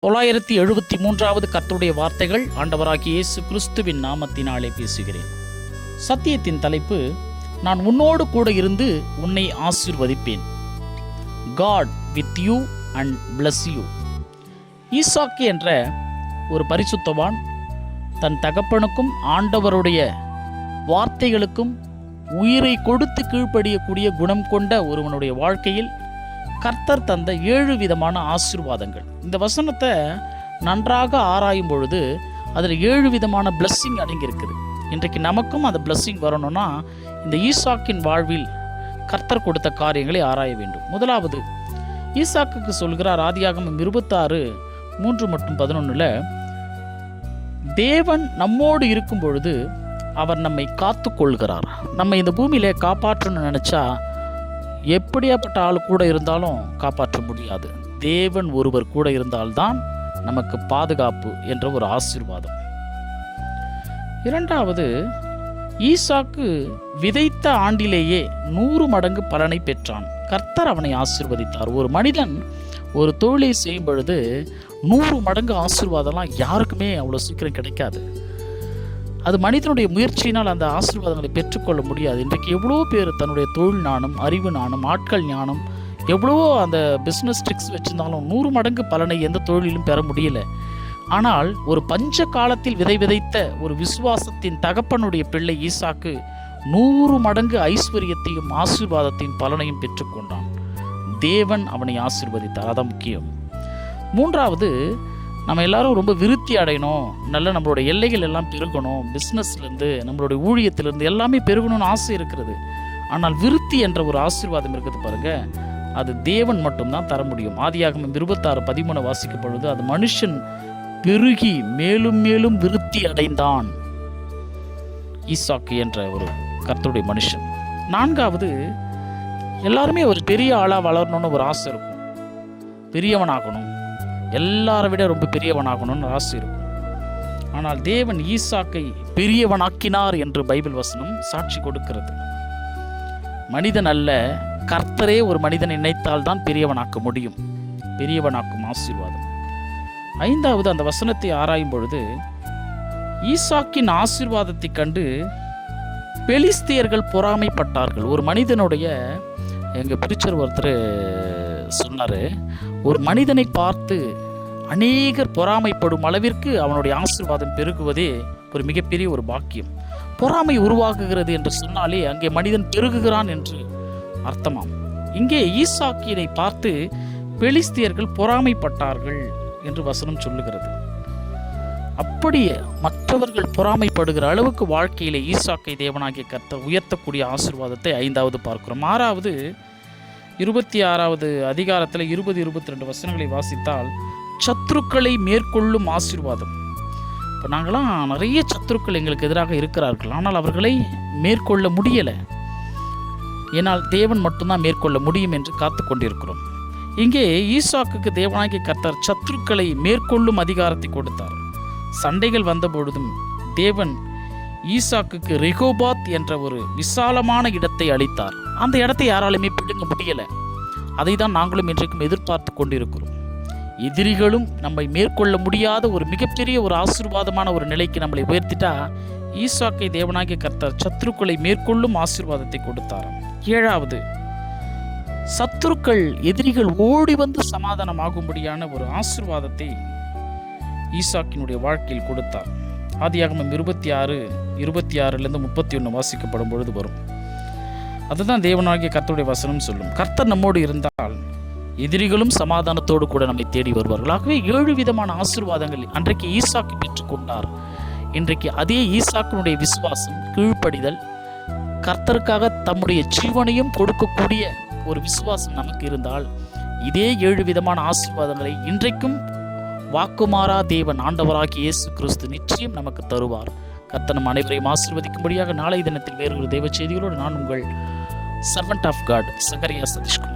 973வது கர்த்தருடைய வார்த்தைகள் ஆண்டவராகிய இயேசு கிறிஸ்துவின் நாமத்தினாலே பேசுகிறேன். சத்தியத்தின் தலைப்பு, நான் உன்னோடு கூட இருந்து உன்னை ஆசீர்வதிப்பேன். God with you and bless you. ஈசாக்கு என்ற ஒரு பரிசுத்தவான் தன் தகப்பனுக்கும் ஆண்டவருடைய வார்த்தைகளுக்கும் உயிரை கொடுத்து கீழ்ப்படியக்கூடிய குணம் கொண்ட ஒருவனுடைய வாழ்க்கையில் கர்த்தர் தந்த 7 விதமான ஆசீர்வாதங்கள். இந்த வசனத்தை நன்றாக ஆராயும் பொழுது அதில் 7 விதமான பிளஸ்ஸிங் அடங்கியிருக்குது. இன்றைக்கு நமக்கும் அந்த பிளஸ்ஸிங் வரணும்னா இந்த ஈசாக்கின் வாழ்வில் கர்த்தர் கொடுத்த காரியங்களை ஆராய வேண்டும். முதலாவது, ஈசாக்குக்கு சொல்கிறார், ஆதியாகமம் 26:3-11, தேவன் நம்மோடு இருக்கும் பொழுது அவர் நம்மை காத்து கொள்கிறார். நம்ம இந்த பூமியிலே காப்பாற்றணும்னு நினச்சா எப்படியாப்பட்ட ஆள் கூட இருந்தாலும் காப்பாற்ற முடியாது. தேவன் ஒருவர் கூட இருந்தால்தான் நமக்கு பாதுகாப்பு என்ற ஒரு ஆசீர்வாதம். இரண்டாவது, ஈசாக்கு விதைத்த ஆண்டிலேயே 100 மடங்கு பலனை பெற்றான். கர்த்தர் அவனை ஆசீர்வதித்தார். ஒரு மனிதன் ஒரு தொழிலை செய்யும் பொழுது 100 மடங்கு ஆசீர்வாதம்லாம் யாருக்குமே அவ்வளோ சீக்கிரம் கிடைக்காது. அது மனிதனுடைய முயற்சியினால் அந்த ஆசீர்வாதங்களை பெற்றுக்கொள்ள முடியாது. இன்றைக்கு எவ்வளோ பேர் தன்னுடைய தொழில் ஞானம், அறிவு ஞானம், ஆட்கள் ஞானம், எவ்வளவோ அந்த பிஸ்னஸ் ட்ரிக்ஸ் வச்சுருந்தாலும் 100 மடங்கு பலனை எந்த தொழிலும் பெற முடியல. ஆனால் ஒரு பஞ்ச காலத்தில் விதைத்த ஒரு விசுவாசத்தின் தகப்பனுடைய பிள்ளை ஈசாக்கு 100 மடங்கு ஐஸ்வர்யத்தையும் ஆசீர்வாதத்தையும் பலனையும் பெற்றுக்கொண்டான். தேவன் அவனை ஆசீர்வதித்தார். அதான் முக்கியம். மூன்றாவது, நம்ம எல்லாரும் ரொம்ப விருத்தி அடையணும், நல்ல நம்மளோட எல்லைகள் எல்லாம் பெருகணும், பிஸ்னஸ்லேருந்து நம்மளுடைய ஊழியத்திலேருந்து எல்லாமே பெருகணும்னு ஆசை இருக்கிறது. ஆனால் விருத்தி என்ற ஒரு ஆசீர்வாதம் இருக்குது பாருங்க, அது தேவன் மட்டும்தான் தர முடியும். ஆதியாகமம் 26:13 வாசிக்கப்பொழுது, அது மனுஷன் பெருகி மேலும் மேலும் விருத்தி அடைந்தான். ஈசாக்கு என்ற ஒரு கர்த்தருடைய மனுஷன். நான்காவது, எல்லாருமே ஒரு பெரிய ஆளாக வளரணும்னு ஒரு ஆசை இருக்கும். பெரியவனாகணும், எல்லாரை விட ரொம்ப பெரியவனாகணும்னு ஆசை இருக்கும். ஆனால் தேவன் ஈசாக்கை பெரியவனாக்கினார் என்று பைபிள் வசனம் சாட்சி கொடுக்கிறது. மனிதன் அல்ல, கர்த்தரே ஒரு மனிதனை நினைத்தால் தான் பெரியவனாக்க முடியும். பெரியவனாக்கும் ஆசீர்வாதம். ஐந்தாவது, அந்த வசனத்தை ஆராயும் பொழுது ஈசாக்கின் ஆசீர்வாதத்தை கண்டு பெலிஸ்தியர்கள் பொறாமைப்பட்டார்கள். ஒரு மனிதனுடைய, எங்கள் பிரிச்சர் ஒருத்தர் சொன்னார், ஒரு மனிதனை பார்த்து அநேகர் பொறாமைப்படும் அளவிற்கு அவனுடைய ஆசீர்வாதம் பெருகுவதே ஒரு மிகப்பெரிய ஒரு பாக்கியம். பொறாமை உருவாகுகிறது என்று சொன்னாலே அங்கே மனிதன் பெருகுகிறான் என்று அர்த்தமாம். இங்கே ஈசாக்கினை பார்த்து பெலிஸ்தியர்கள் பொறாமைப்பட்டார்கள் என்று வசனம் சொல்லுகிறது. அப்படியே மற்றவர்கள் பொறாமைப்படுகிற அளவுக்கு வாழ்க்கையிலே ஈசாக்கை தேவனாகிய கர்த்தர் உயர்த்தக்கூடிய ஆசீர்வாதத்தை 5வது பார்க்கிறோம். 6வது, 26வது அதிகாரத்தில் 20-22 வசனங்களை வாசித்தால், சத்துருக்களை மேற்கொள்ளும் ஆசீர்வாதம். இப்போ நாங்களாம் நிறைய சத்துருக்கள் எங்களுக்கு எதிராக இருக்கிறார்கள், ஆனால் அவர்களை மேற்கொள்ள முடியலை. ஏனால் தேவன் மட்டும்தான் மேற்கொள்ள முடியும் என்று காத்து கொண்டிருக்கிறோம். இங்கே ஈசாக்குக்கு தேவனாகிய கர்த்தர் சத்துருக்களை மேற்கொள்ளும் அதிகாரத்தை கொடுத்தார். சண்டைகள் வந்த பொழுதும் தேவன் ஈசாக்குக்கு ரெகோபாத் என்ற ஒரு விசாலமான இடத்தை அளித்தார். அந்த இடத்தை யாராலுமே பிடுங்க முடியலை. அதை தான் நாங்களும் இன்றைக்கும் எதிர்பார்த்து கொண்டிருக்கிறோம். எதிரிகளும் நம்மை மேற்கொள்ள முடியாத ஒரு மிகப்பெரிய ஒரு ஆசீர்வாதமான ஒரு நிலைக்கு நம்மளை உயர்த்திட்டா, ஈசாக்கை தேவனாகிய கர்த்தர் சத்துருக்களை மேற்கொள்ளும் ஆசீர்வாதத்தை கொடுத்தாராம். 7வது, சத்துருக்கள், எதிரிகள் ஓடி வந்து சமாதானமாகும்படியான ஒரு ஆசீர்வாதத்தை ஈசாக்கினுடைய வாழ்க்கையில் கொடுத்தார். ஆதியாகமம் 26:26-31 வாசிக்கப்படும் பொழுது வரும். அதுதான் தேவனாகிய கர்த்தருடைய வசனம் சொல்லும். கர்த்தர் நம்மோடு இருந்தால் எதிரிகளும் சமாதானத்தோடு கூட நம்மை தேடி வருவார்கள். ஆகவே 7 விதமான ஆசீர்வாதங்கள் அன்றைக்கு ஈசாக்கு பெற்றுக்கொண்டார். இன்றைக்கு அதே ஈசாக்கினுடைய விசுவாசம், கீழ்ப்படிதல், கர்த்தருக்காக தம்முடைய ஜீவனையும் கொடுக்கக்கூடிய ஒரு விசுவாசம் நமக்கு இருந்தால் இதே 7 விதமான ஆசீர்வாதங்களை இன்றைக்கும் வாக்குமாறா தேவன் ஆண்டவராகிய இயேசு கிறிஸ்து நிச்சயம் நமக்கு தருவார். கர்த்தர் நம் அனைவரையும் ஆசீர்வதிக்கும்படியாக நாளை தினத்தில் வேறு ஒரு தேவ செய்திகளோடு நான் உங்கள் servant of God Sakariya Satishkumar.